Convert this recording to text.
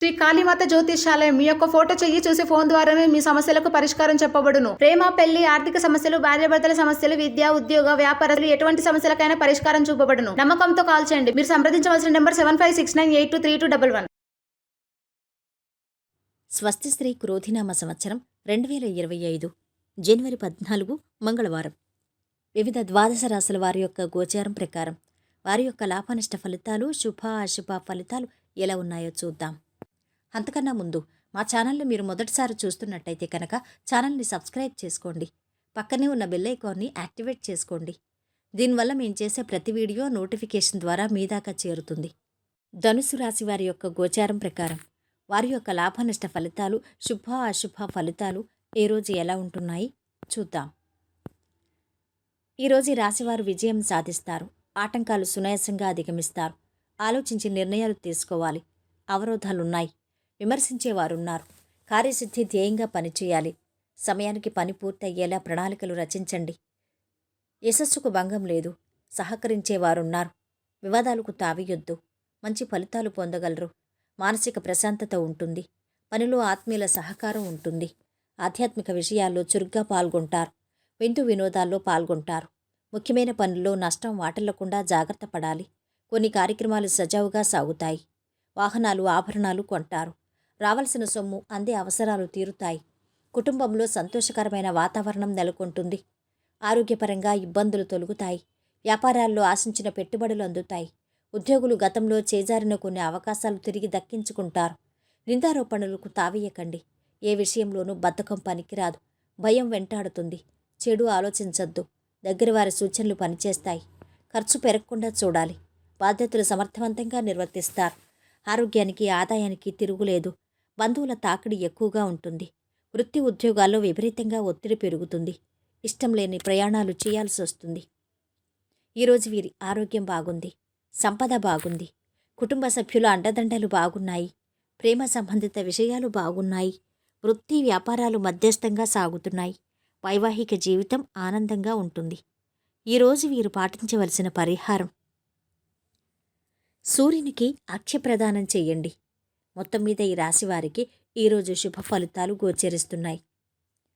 శ్రీ కాళీమాత జ్యోతిష్యాలయం. మీ యొక్క ఫోటో చెయ్యి చూసి ఫోన్ ద్వారానే మీ సమస్యలకు పరిష్కారం చెప్పబడును. ప్రేమ, పెళ్లి, ఆర్థిక సమస్యలు, భార్యాభర్తల సమస్యలు, విద్య, ఉద్యోగ, వ్యాపారాలు, ఎటువంటి సమస్యలకైనా పరిష్కారం చూపబడును. నమ్మకంతో కాల్ చేయండి. మీరు సంప్రదించవలసిన నెంబర్ 7569823211. స్వస్తి శ్రీ క్రోధినామ సంవత్సరం 2025 జనవరి 14 మంగళవారం. వివిధ ద్వాదశ రాశుల వారి యొక్క గోచారం ప్రకారం వారి యొక్క లాభనష్ట ఫలితాలు, శుభ అశుభ ఫలితాలు ఎలా ఉన్నాయో చూద్దాం. అంతకన్నా ముందు మా ఛానల్ని మీరు మొదటిసారి చూస్తున్నట్టయితే కనుక ఛానల్ని సబ్స్క్రైబ్ చేసుకోండి. పక్కనే ఉన్న బెల్ ఐకాన్ని యాక్టివేట్ చేసుకోండి. దీనివల్ల మేము చేసే ప్రతి వీడియో నోటిఫికేషన్ ద్వారా మీ దాకా చేరుతుంది. ధనుసు రాశి వారి యొక్క గోచారం ప్రకారం వారి యొక్క లాభనష్ట ఫలితాలు, శుభ అశుభ ఫలితాలు ఏ రోజు ఎలా ఉంటున్నాయి చూద్దాం. ఈరోజు ఈ రాశివారు విజయం సాధిస్తారు. ఆటంకాలు సునాయాసంగా అధిగమిస్తారు. ఆలోచించి నిర్ణయాలు తీసుకోవాలి. అవరోధాలున్నాయి. విమర్శించేవారున్నారు. కార్యసిద్ధి ధ్యేయంగా పనిచేయాలి. సమయానికి పని పూర్తయ్యేలా ప్రణాళికలు రచించండి. యశస్సుకు భంగం లేదు. సహకరించేవారున్నారు. వివాదాలకు తావియొద్దు. మంచి ఫలితాలు పొందగలరు. మానసిక ప్రశాంతత ఉంటుంది. పనిలో ఆత్మీయుల సహకారం ఉంటుంది. ఆధ్యాత్మిక విషయాల్లో చురుగ్గా పాల్గొంటారు. విందు వినోదాల్లో పాల్గొంటారు. ముఖ్యమైన పనుల్లో నష్టం వాటిల్లకుండా జాగ్రత్త పడాలి. కొన్ని కార్యక్రమాలు సజావుగా సాగుతాయి. వాహనాలు, ఆభరణాలు కొంటారు. రావలసిన సొమ్ము అందే అవసరాలు తీరుతాయి. కుటుంబంలో సంతోషకరమైన వాతావరణం నెలకొంటుంది. ఆరోగ్యపరంగా ఇబ్బందులు తొలగుతాయి. వ్యాపారాల్లో ఆశించిన పెట్టుబడులు అందుతాయి. ఉద్యోగులు గతంలో చేజారిన కొన్ని అవకాశాలు తిరిగి దక్కించుకుంటారు. నిందారోపణలకు తావేయకండి. ఏ విషయంలోనూ బద్ధకం పనికిరాదు. భయం వెంటాడుతుంది. చెడు ఆలోచించొద్దు. దగ్గర వారి సూచనలు పనిచేస్తాయి. ఖర్చు పెరగకుండా చూడాలి. బాధ్యతలు సమర్థవంతంగా నిర్వర్తిస్తారు. ఆరోగ్యానికి, ఆదాయానికి తిరుగులేదు. బంధువుల తాకిడి ఎక్కువగా ఉంటుంది. వృత్తి ఉద్యోగాల్లో విపరీతంగా ఒత్తిడి పెరుగుతుంది. ఇష్టం లేని ప్రయాణాలు చేయాల్సి వస్తుంది. ఈరోజు వీరి ఆరోగ్యం బాగుంది. సంపద బాగుంది. కుటుంబ సభ్యుల అండదండలు బాగున్నాయి. ప్రేమ సంబంధిత విషయాలు బాగున్నాయి. వృత్తి వ్యాపారాలు మధ్యస్థంగా సాగుతున్నాయి. వైవాహిక జీవితం ఆనందంగా ఉంటుంది. ఈరోజు వీరు పాటించవలసిన పరిహారం: సూర్యునికి అర్ఘ్యప్రదానం చెయ్యండి. మొత్తం మీద ఈ రాశివారికి ఈరోజు శుభ ఫలితాలు గోచరిస్తున్నాయి.